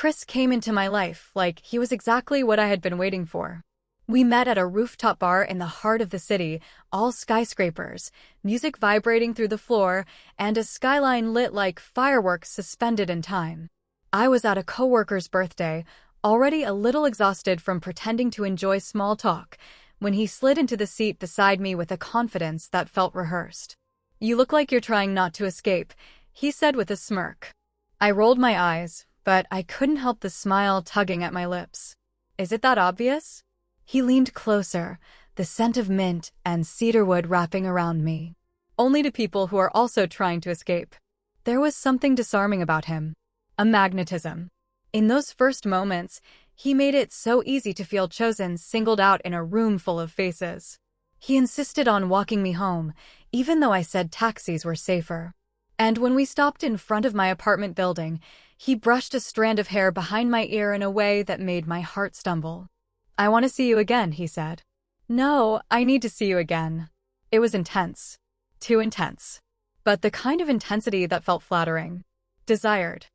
Chris came into my life like he was exactly what I had been waiting for. We met at a rooftop bar in the heart of the city, all skyscrapers, music vibrating through the floor, and a skyline lit like fireworks suspended in time. I was at a coworker's birthday, already a little exhausted from pretending to enjoy small talk, when he slid into the seat beside me with a confidence that felt rehearsed. "You look like you're trying not to escape," he said with a smirk. I rolled my eyes, but I couldn't help the smile tugging at my lips. "Is it that obvious?" He leaned closer, the scent of mint and cedarwood wrapping around me. "Only to people who are also trying to escape." There was something disarming about him. A magnetism. In those first moments, he made it so easy to feel chosen, singled out in a room full of faces. He insisted on walking me home, even though I said taxis were safer. And when we stopped in front of my apartment building, he brushed a strand of hair behind my ear in a way that made my heart stumble. "I want to see you again," he said. "No, I need to see you again." It was intense. Too intense. But the kind of intensity that felt flattering. Desired.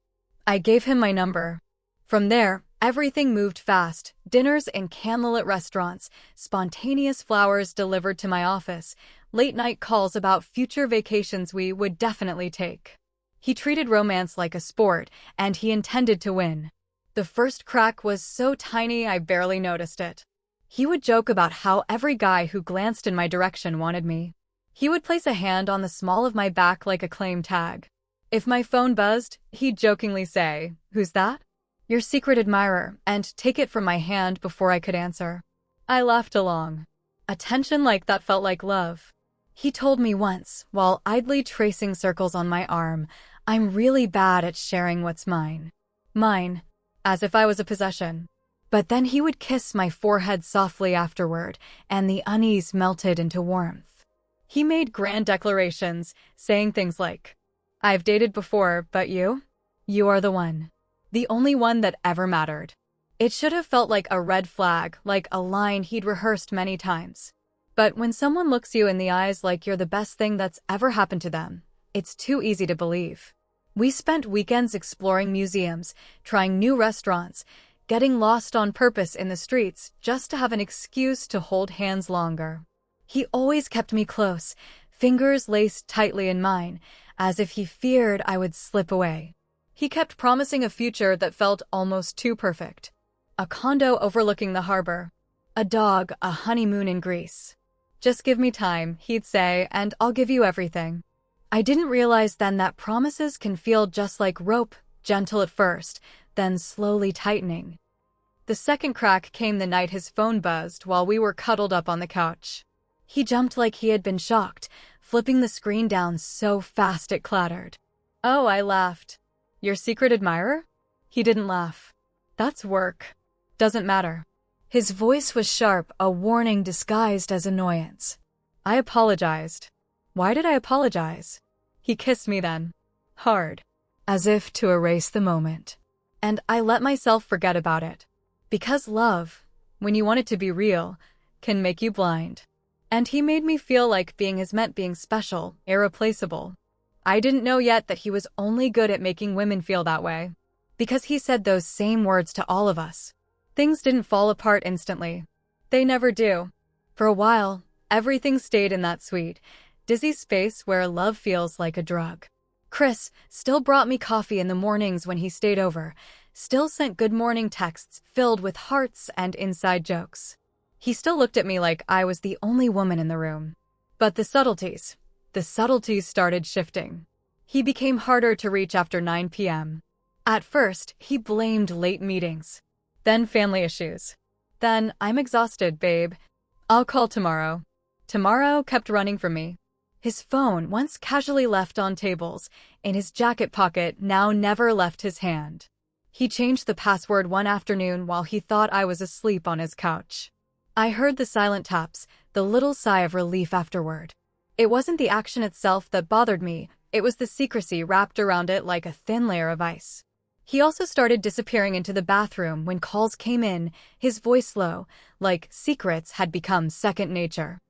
I gave him my number. From there, everything moved fast. Dinners in candlelit restaurants, spontaneous flowers delivered to my office, late-night calls about future vacations we would definitely take. He treated romance like a sport, and he intended to win. The first crack was so tiny I barely noticed it. He would joke about how every guy who glanced in my direction wanted me. He would place a hand on the small of my back like a claim tag. If my phone buzzed, he'd jokingly say, "Who's that?" "Your secret admirer," and take it from my hand before I could answer. I laughed along. Attention like that felt like love. He told me once, while idly tracing circles on my arm, "I'm really bad at sharing what's mine." Mine. As if I was a possession. But then he would kiss my forehead softly afterward, and the unease melted into warmth. He made grand declarations, saying things like, "I've dated before, but you? You are the one. The only one that ever mattered." It should have felt like a red flag, like a line he'd rehearsed many times. But when someone looks you in the eyes like you're the best thing that's ever happened to them, it's too easy to believe. We spent weekends exploring museums, trying new restaurants, getting lost on purpose in the streets just to have an excuse to hold hands longer. He always kept me close, fingers laced tightly in mine, as if he feared I would slip away. He kept promising a future that felt almost too perfect. A condo overlooking the harbor. A dog, a honeymoon in Greece. "Just give me time," he'd say, "and I'll give you everything." I didn't realize then that promises can feel just like rope, gentle at first, then slowly tightening. The second crack came the night his phone buzzed while we were cuddled up on the couch. He jumped like he had been shocked, flipping the screen down so fast it clattered. "Oh," I laughed. "Your secret admirer?" He didn't laugh. "That's work. Doesn't matter." His voice was sharp, a warning disguised as annoyance. I apologized. Why did I apologize? He kissed me then. Hard. As if to erase the moment. And I let myself forget about it. Because love, when you want it to be real, can make you blind. And he made me feel like being his meant being special, irreplaceable. I didn't know yet that he was only good at making women feel that way. Because he said those same words to all of us. Things didn't fall apart instantly. They never do. For a while, everything stayed in that sweet, dizzy space where love feels like a drug. Chris still brought me coffee in the mornings when he stayed over, still sent good morning texts filled with hearts and inside jokes. He still looked at me like I was the only woman in the room. But the subtleties started shifting. He became harder to reach after 9 p.m. At first, he blamed late meetings. Then family issues. Then, "I'm exhausted, babe. I'll call tomorrow." Tomorrow kept running from me. His phone, once casually left on tables, in his jacket pocket, now never left his hand. He changed the password one afternoon while he thought I was asleep on his couch. I heard the silent taps, the little sigh of relief afterward. It wasn't the action itself that bothered me, it was the secrecy wrapped around it like a thin layer of ice. He also started disappearing into the bathroom when calls came in, his voice low, like secrets had become second nature.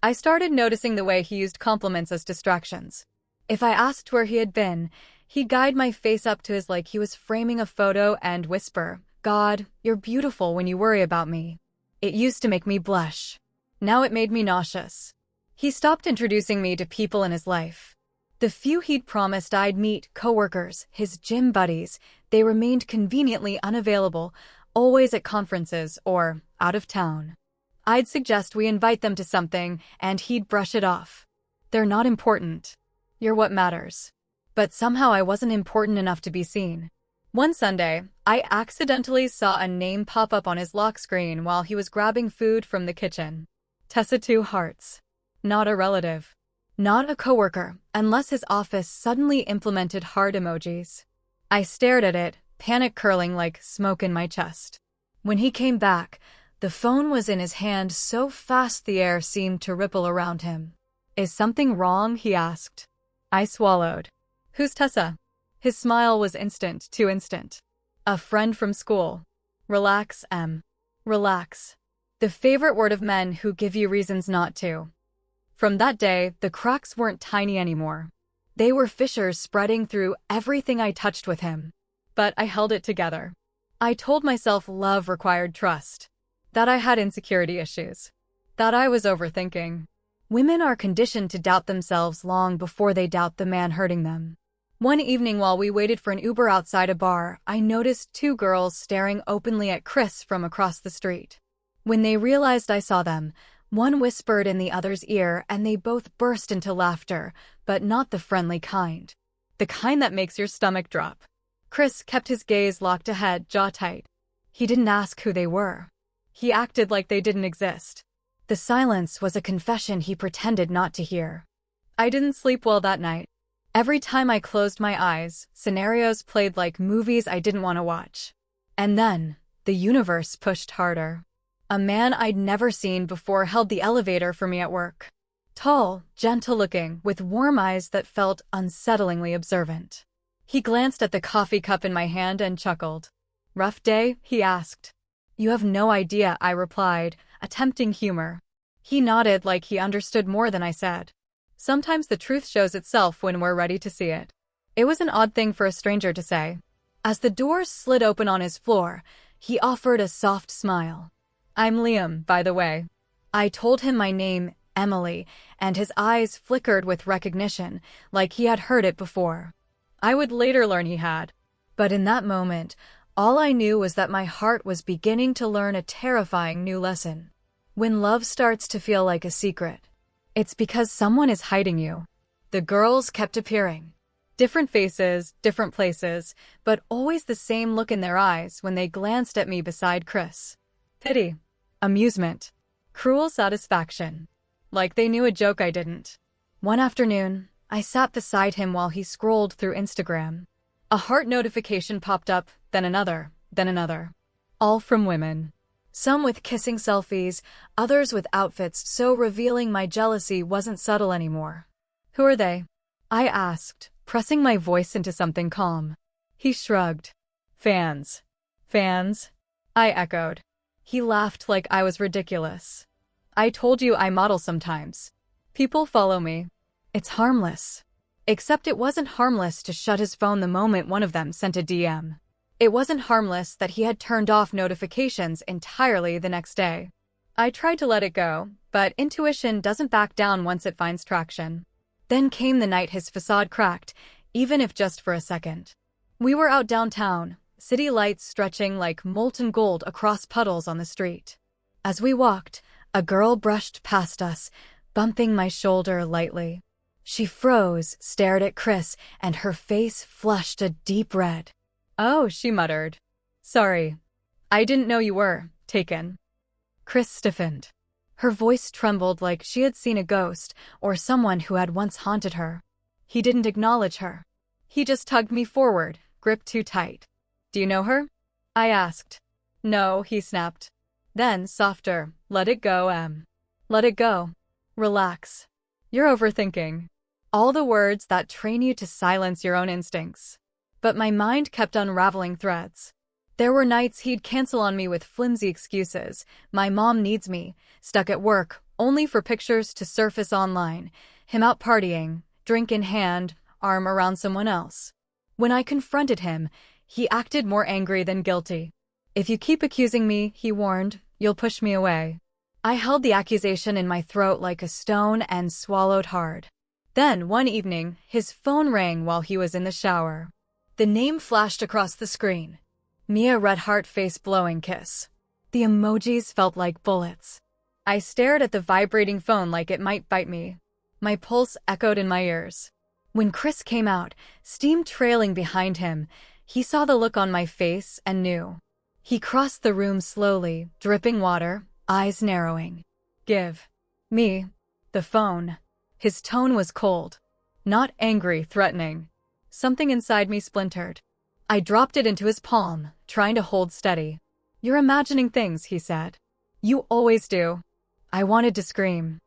I started noticing the way he used compliments as distractions. If I asked where he had been, He'd guide my face up to his like he was framing a photo and whisper, "God, you're beautiful when you worry about me." It used to make me blush. Now it made me nauseous. He stopped introducing me to people in his life. The few he'd promised I'd meet, coworkers, his gym buddies, they remained conveniently unavailable, always at conferences or out of town. I'd suggest we invite them to something, and he'd brush it off. "They're not important. You're what matters." But somehow I wasn't important enough to be seen. One Sunday, I accidentally saw a name pop up on his lock screen while he was grabbing food from the kitchen. Tessa, 2 hearts. Not a relative. Not a coworker, unless his office suddenly implemented heart emojis. I stared at it, panic curling like smoke in my chest. When he came back, the phone was in his hand so fast the air seemed to ripple around him. "Is something wrong?" he asked. I swallowed. "Who's Tessa?" His smile was instant, too instant. "A friend from school." Relax, Em. Relax. The favorite word of men who give you reasons not to. From that day, the cracks weren't tiny anymore. They were fissures spreading through everything I touched with him. But I held it together. I told myself love required trust. That I had insecurity issues. That I was overthinking. Women are conditioned to doubt themselves long before they doubt the man hurting them. One evening while we waited for an Uber outside a bar, I noticed 2 girls staring openly at Chris from across the street. When they realized I saw them, one whispered in the other's ear and they both burst into laughter, but not the friendly kind. The kind that makes your stomach drop. Chris kept his gaze locked ahead, jaw tight. He didn't ask who they were. He acted like they didn't exist. The silence was a confession he pretended not to hear. I didn't sleep well that night. Every time I closed my eyes, scenarios played like movies I didn't want to watch. And then, the universe pushed harder. A man I'd never seen before held the elevator for me at work. Tall, gentle-looking, with warm eyes that felt unsettlingly observant. He glanced at the coffee cup in my hand and chuckled. "Rough day?" he asked. "You have no idea," I replied, attempting humor. He nodded like he understood more than I said. Sometimes the truth shows itself when we're ready to see it. It was an odd thing for a stranger to say. As the door slid open on his floor, he offered a soft smile. "I'm Liam, by the way." I told him my name, Emily, and his eyes flickered with recognition, like he had heard it before. I would later learn he had. But in that moment, all I knew was that my heart was beginning to learn a terrifying new lesson. When love starts to feel like a secret, it's because someone is hiding you. The girls kept appearing. Different faces, different places, but always the same look in their eyes when they glanced at me beside Chris. Pity. Amusement. Cruel satisfaction. Like they knew a joke I didn't. One afternoon, I sat beside him while he scrolled through Instagram. A heart notification popped up, then another, then another. All from women. Some with kissing selfies, others with outfits so revealing my jealousy wasn't subtle anymore. "Who are they?" I asked, pressing my voice into something calm. He shrugged. "Fans." "Fans?" I echoed. He laughed like I was ridiculous. "I told you I model sometimes. People follow me. It's harmless." Except it wasn't harmless to shut his phone the moment one of them sent a DM. It wasn't harmless that he had turned off notifications entirely the next day. I tried to let it go, but intuition doesn't back down once it finds traction. Then came the night his facade cracked, even if just for a second. We were out downtown, city lights stretching like molten gold across puddles on the street. As we walked, a girl brushed past us, bumping my shoulder lightly. She froze, stared at Chris, and her face flushed a deep red. "Oh," she muttered. "Sorry. I didn't know you were taken." Chris stiffened. Her voice trembled like she had seen a ghost or someone who had once haunted her. He didn't acknowledge her. He just tugged me forward, gripped too tight. "Do you know her?" I asked. "No," he snapped. Then, softer, "Let it go, Em. Let it go. Relax. You're overthinking." All the words that train you to silence your own instincts. But my mind kept unraveling threads. There were nights he'd cancel on me with flimsy excuses. "My mom needs me," stuck at work, only for pictures to surface online. Him out partying, drink in hand, arm around someone else. When I confronted him, he acted more angry than guilty. "If you keep accusing me," he warned, "you'll push me away." I held the accusation in my throat like a stone and swallowed hard. Then, one evening, his phone rang while he was in the shower. The name flashed across the screen. Mia Red Heart Face Blowing Kiss. The emojis felt like bullets. I stared at the vibrating phone like it might bite me. My pulse echoed in my ears. When Chris came out, steam trailing behind him, he saw the look on my face and knew. He crossed the room slowly, dripping water, eyes narrowing. "Give me the phone." His tone was cold. Not angry, threatening. Something inside me splintered. I dropped it into his palm, trying to hold steady. "You're imagining things," he said. "You always do." I wanted to scream.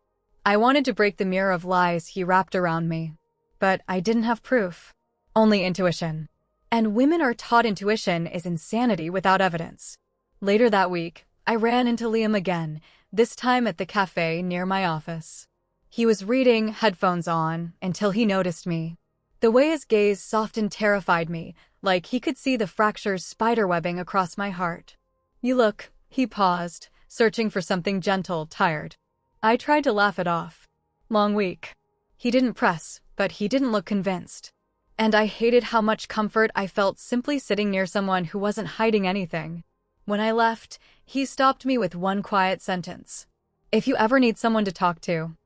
I wanted to break the mirror of lies he wrapped around me. But I didn't have proof. Only intuition. And women are taught intuition is insanity without evidence. Later that week, I ran into Liam again, this time at the cafe near my office. He was reading, headphones on, until he noticed me. The way his gaze softened terrified me, like he could see the fractures spiderwebbing across my heart. "You look," he paused, searching for something gentle, tired. I tried to laugh it off. "Long week." He didn't press, but he didn't look convinced. And I hated how much comfort I felt simply sitting near someone who wasn't hiding anything. When I left, he stopped me with one quiet sentence. "If you ever need someone to talk to,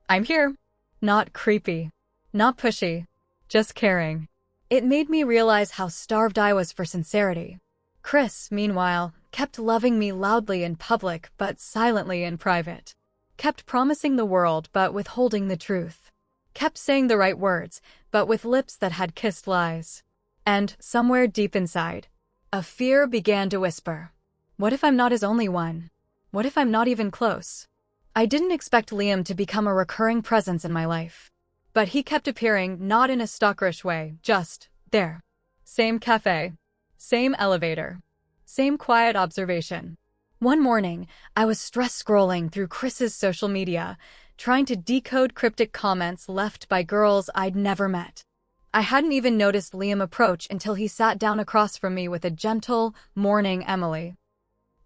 I'm here." Not creepy. Not pushy. Just caring. It made me realize how starved I was for sincerity. Chris, meanwhile, kept loving me loudly in public but silently in private. Kept promising the world but withholding the truth. Kept saying the right words, but with lips that had kissed lies. And, somewhere deep inside, a fear began to whisper. What if I'm not his only one? What if I'm not even close? I didn't expect Liam to become a recurring presence in my life. But he kept appearing, not in a stalkerish way, just there. Same cafe. Same elevator. Same quiet observation. One morning, I was stress scrolling through Chris's social media, trying to decode cryptic comments left by girls I'd never met. I hadn't even noticed Liam approach until he sat down across from me with a gentle, "Morning, Emily."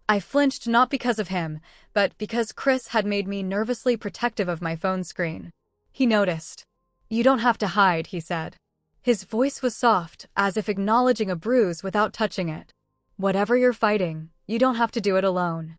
I flinched not because of him, but because Chris had made me nervously protective of my phone screen. He noticed. "You don't have to hide," he said. His voice was soft, as if acknowledging a bruise without touching it. "Whatever you're fighting, you don't have to do it alone."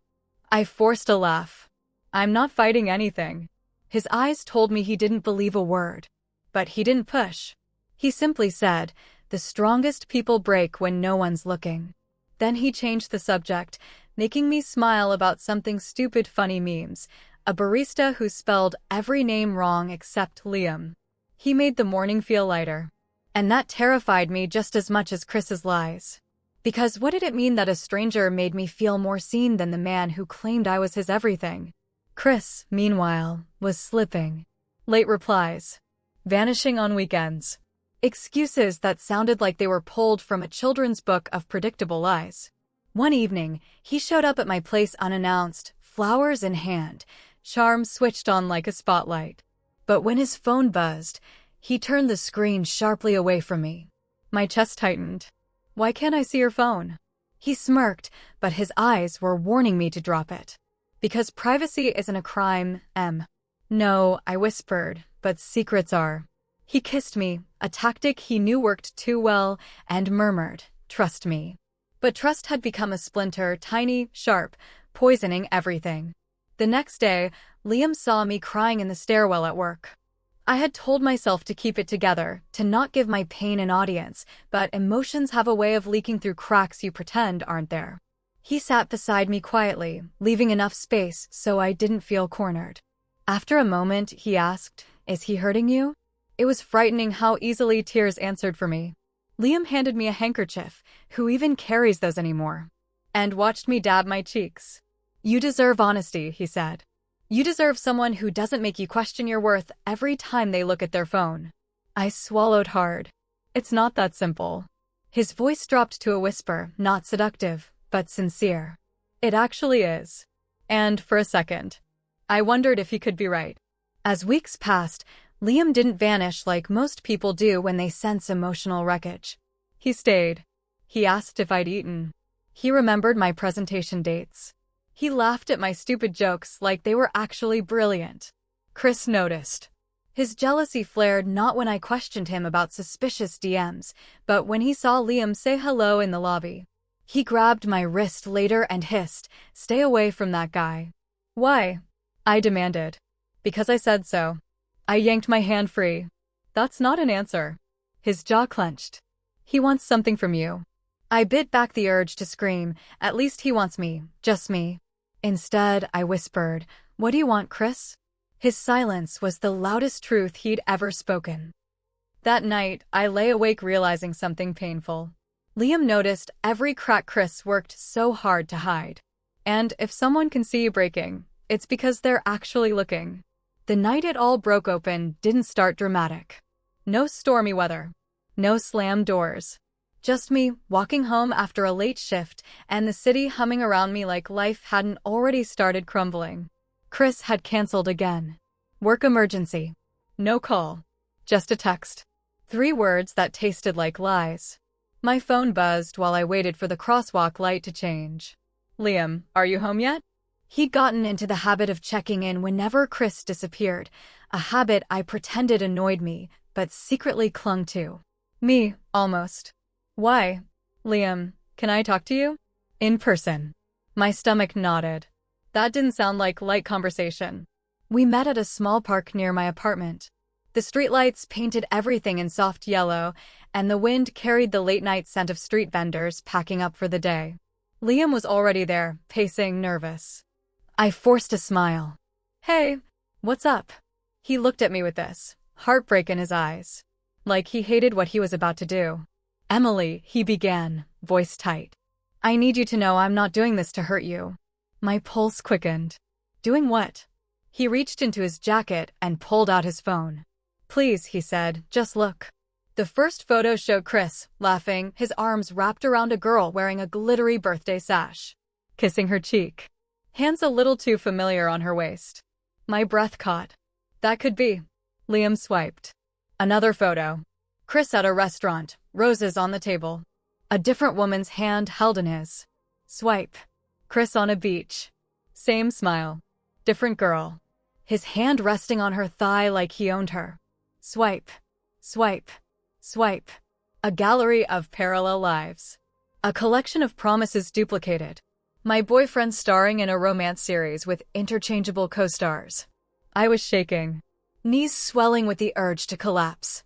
I forced a laugh. "I'm not fighting anything." His eyes told me he didn't believe a word. But he didn't push. He simply said, "The strongest people break when no one's looking." Then he changed the subject, making me smile about something stupid funny memes, a barista who spelled every name wrong except Liam. He made the morning feel lighter. And that terrified me just as much as Chris's lies. Because what did it mean that a stranger made me feel more seen than the man who claimed I was his everything? Chris, meanwhile, was slipping. Late replies. Vanishing on weekends. Excuses that sounded like they were pulled from a children's book of predictable lies. One evening, he showed up at my place unannounced, flowers in hand, charm switched on like a spotlight. But when his phone buzzed, he turned the screen sharply away from me. My chest tightened. "Why can't I see your phone?" He smirked, but his eyes were warning me to drop it. "Because privacy isn't a crime, Em." "No," I whispered, "but secrets are." He kissed me, a tactic he knew worked too well, and murmured, "Trust me." But trust had become a splinter, tiny, sharp, poisoning everything. The next day, Liam saw me crying in the stairwell at work. I had told myself to keep it together, to not give my pain an audience, but emotions have a way of leaking through cracks you pretend aren't there. He sat beside me quietly, leaving enough space so I didn't feel cornered. After a moment, he asked, "Is he hurting you?" It was frightening how easily tears answered for me. Liam handed me a handkerchief, who even carries those anymore, and watched me dab my cheeks. "You deserve honesty," he said. "You deserve someone who doesn't make you question your worth every time they look at their phone." I swallowed hard. It's not that simple. His voice dropped to a whisper, not seductive, but sincere. It actually is. And for a second, I wondered if he could be right. As weeks passed, Liam didn't vanish like most people do when they sense emotional wreckage. He stayed. He asked if I'd eaten. He remembered my presentation dates. He laughed at my stupid jokes like they were actually brilliant. Chris noticed. His jealousy flared not when I questioned him about suspicious DMs, but when he saw Liam say hello in the lobby. He grabbed my wrist later and hissed, "Stay away from that guy." "Why?" I demanded. "Because I said so." I yanked my hand free. "That's not an answer." His jaw clenched. "He wants something from you." I bit back the urge to scream, "At least he wants me, just me." Instead, I whispered, "What do you want, Chris?" His silence was the loudest truth he'd ever spoken. That night, I lay awake realizing something painful. Liam noticed every crack Chris worked so hard to hide. And if someone can see you breaking, it's because they're actually looking. The night it all broke open didn't start dramatic. No stormy weather. No slammed doors. Just me, walking home after a late shift, and the city humming around me like life hadn't already started crumbling. Chris had canceled again. Work emergency. No call. Just a text. 3 words that tasted like lies. My phone buzzed while I waited for the crosswalk light to change. "Liam, are you home yet?" He'd gotten into the habit of checking in whenever Chris disappeared, a habit I pretended annoyed me, but secretly clung to. Me, almost. "Why?" "Liam, can I talk to you?" "In person." My stomach nodded. That didn't sound like light conversation. We met at a small park near my apartment. The streetlights painted everything in soft yellow, and the wind carried the late-night scent of street vendors packing up for the day. Liam was already there, pacing, nervous. I forced a smile. "Hey, what's up?" He looked at me with this, heartbreak in his eyes. Like he hated what he was about to do. "Emily," he began, voice tight. "I need you to know I'm not doing this to hurt you." My pulse quickened. "Doing what?" He reached into his jacket and pulled out his phone. "Please," he said, "just look." The first photo showed Chris, laughing, his arms wrapped around a girl wearing a glittery birthday sash. Kissing her cheek. Hands a little too familiar on her waist. My breath caught. That could be. Liam swiped. Another photo. Chris at a restaurant, roses on the table. A different woman's hand held in his. Swipe. Chris on a beach. Same smile. Different girl. His hand resting on her thigh like he owned her. Swipe. Swipe. Swipe. A gallery of parallel lives. A collection of promises duplicated. My boyfriend starring in a romance series with interchangeable co-stars. I was shaking. Knees swelling with the urge to collapse.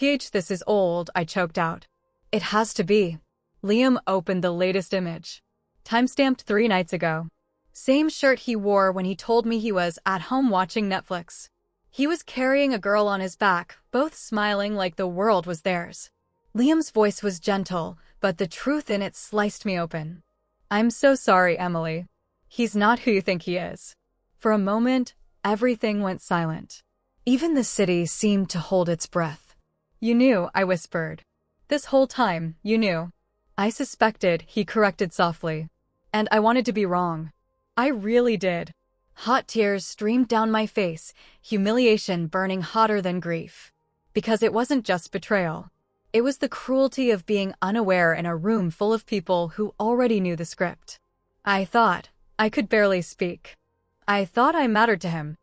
This is old," I choked out. "It has to be." Liam opened the latest image. Timestamped 3 nights ago. Same shirt he wore when he told me he was at home watching Netflix. He was carrying a girl on his back, both smiling like the world was theirs. Liam's voice was gentle, but the truth in it sliced me open. "I'm so sorry, Emily. He's not who you think he is." For a moment, everything went silent. Even the city seemed to hold its breath. "You knew," I whispered. "This whole time, you knew." "I suspected," he corrected softly. "And I wanted to be wrong. I really did." Hot tears streamed down my face, humiliation burning hotter than grief. Because it wasn't just betrayal. It was the cruelty of being unaware in a room full of people who already knew the script. I could barely speak. I thought I mattered to him.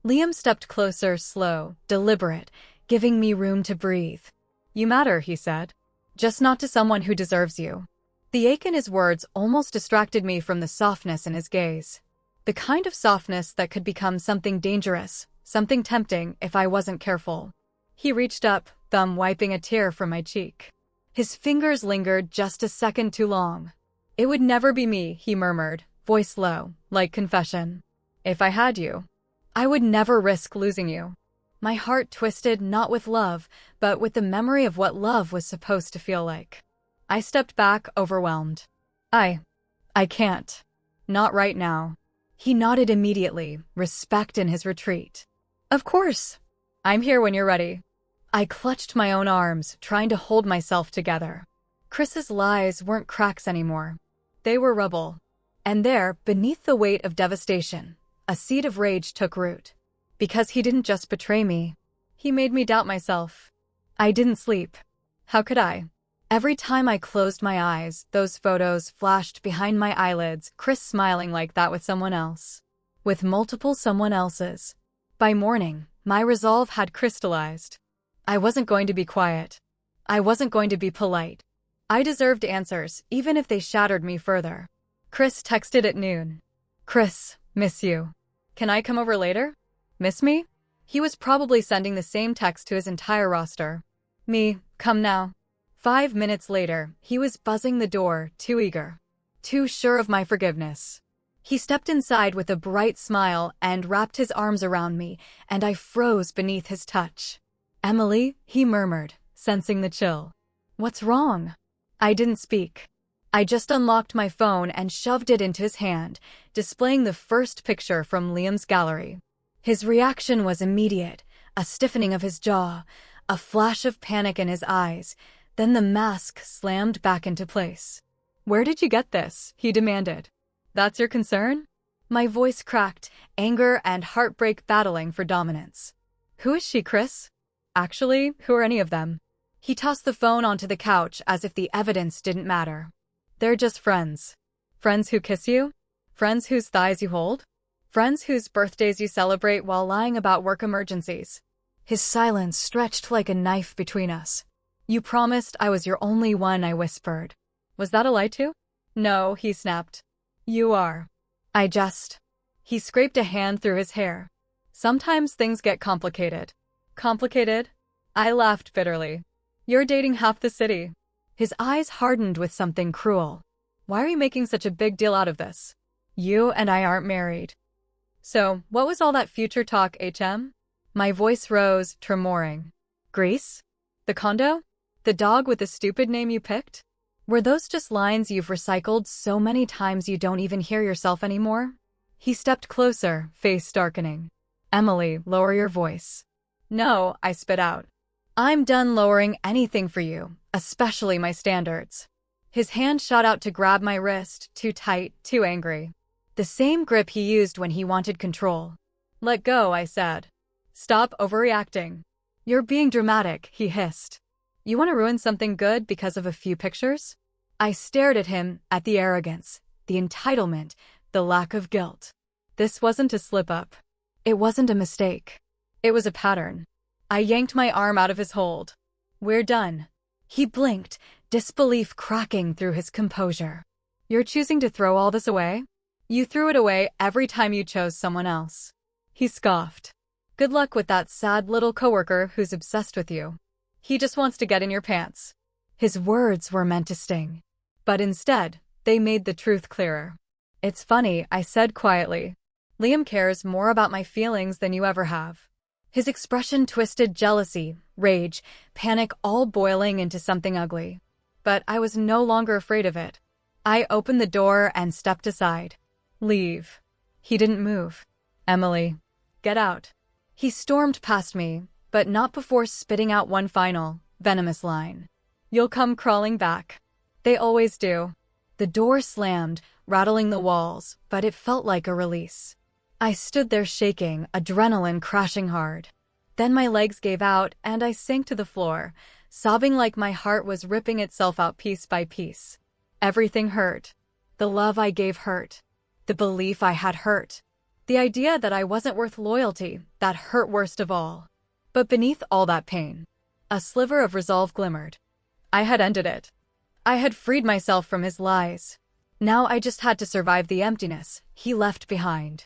Liam stepped closer, slow, deliberate, giving me room to breathe. "You matter," he said. "Just not to someone who deserves you." The ache in his words almost distracted me from the softness in his gaze. The kind of softness that could become something dangerous, something tempting if I wasn't careful. He reached up, thumb wiping a tear from my cheek. His fingers lingered just a second too long. "It would never be me," he murmured, voice low, like confession. "If I had you, I would never risk losing you." My heart twisted not with love, but with the memory of what love was supposed to feel like. I stepped back, overwhelmed. I can't. Not right now." He nodded immediately, respect in his retreat. "Of course. I'm here when you're ready." I clutched my own arms, trying to hold myself together. Chris's lies weren't cracks anymore. They were rubble. And there, beneath the weight of devastation, a seed of rage took root. Because he didn't just betray me. He made me doubt myself. I didn't sleep. How could I? Every time I closed my eyes, those photos flashed behind my eyelids, Chris smiling like that with someone else. With multiple someone else's. By morning, my resolve had crystallized. I wasn't going to be quiet. I wasn't going to be polite. I deserved answers, even if they shattered me further. Chris texted at noon. Chris, miss you. Can I come over later? Miss me? He was probably sending the same text to his entire roster. Me, come now. 5 minutes later, he was buzzing the door, too eager. Too sure of my forgiveness. He stepped inside with a bright smile and wrapped his arms around me, and I froze beneath his touch. Emily, he murmured, sensing the chill. What's wrong? I didn't speak. I just unlocked my phone and shoved it into his hand, displaying the first picture from Liam's gallery. His reaction was immediate, a stiffening of his jaw, a flash of panic in his eyes, then the mask slammed back into place. Where did you get this? He demanded. That's your concern? My voice cracked, anger and heartbreak battling for dominance. Who is she, Chris? Actually, who are any of them? He tossed the phone onto the couch as if the evidence didn't matter. They're just friends. Friends who kiss you? Friends whose thighs you hold? Friends whose birthdays you celebrate while lying about work emergencies. His silence stretched like a knife between us. You promised I was your only one, I whispered. Was that a lie too? No, he snapped. You are. He scraped a hand through his hair. Sometimes things get complicated. Complicated? I laughed bitterly. You're dating half the city. His eyes hardened with something cruel. Why are you making such a big deal out of this? You and I aren't married. So, what was all that future talk, HM? My voice rose, tremoring. Greece? The condo? The dog with the stupid name you picked? Were those just lines you've recycled so many times you don't even hear yourself anymore? He stepped closer, face darkening. Emily, lower your voice. No, I spit out. I'm done lowering anything for you, especially my standards. His hand shot out to grab my wrist, too tight, too angry. The same grip he used when he wanted control. Let go, I said. Stop overreacting. You're being dramatic, he hissed. You want to ruin something good because of a few pictures? I stared at him, at the arrogance, the entitlement, the lack of guilt. This wasn't a slip-up. It wasn't a mistake. It was a pattern. I yanked my arm out of his hold. We're done. He blinked, disbelief cracking through his composure. You're choosing to throw all this away? You threw it away every time you chose someone else. He scoffed. Good luck with that sad little coworker who's obsessed with you. He just wants to get in your pants. His words were meant to sting. But instead, they made the truth clearer. It's funny, I said quietly. Liam cares more about my feelings than you ever have. His expression twisted jealousy, rage, panic all boiling into something ugly. But I was no longer afraid of it. I opened the door and stepped aside. Leave. He didn't move. Emily, get out. He stormed past me, but not before spitting out one final, venomous line. You'll come crawling back. They always do. The door slammed, rattling the walls, but it felt like a release. I stood there shaking, adrenaline crashing hard. Then my legs gave out and I sank to the floor, sobbing like my heart was ripping itself out piece by piece. Everything hurt. The love I gave hurt. The belief I had hurt. The idea that I wasn't worth loyalty, that hurt worst of all. But beneath all that pain, a sliver of resolve glimmered. I had ended it. I had freed myself from his lies. Now I just had to survive the emptiness he left behind.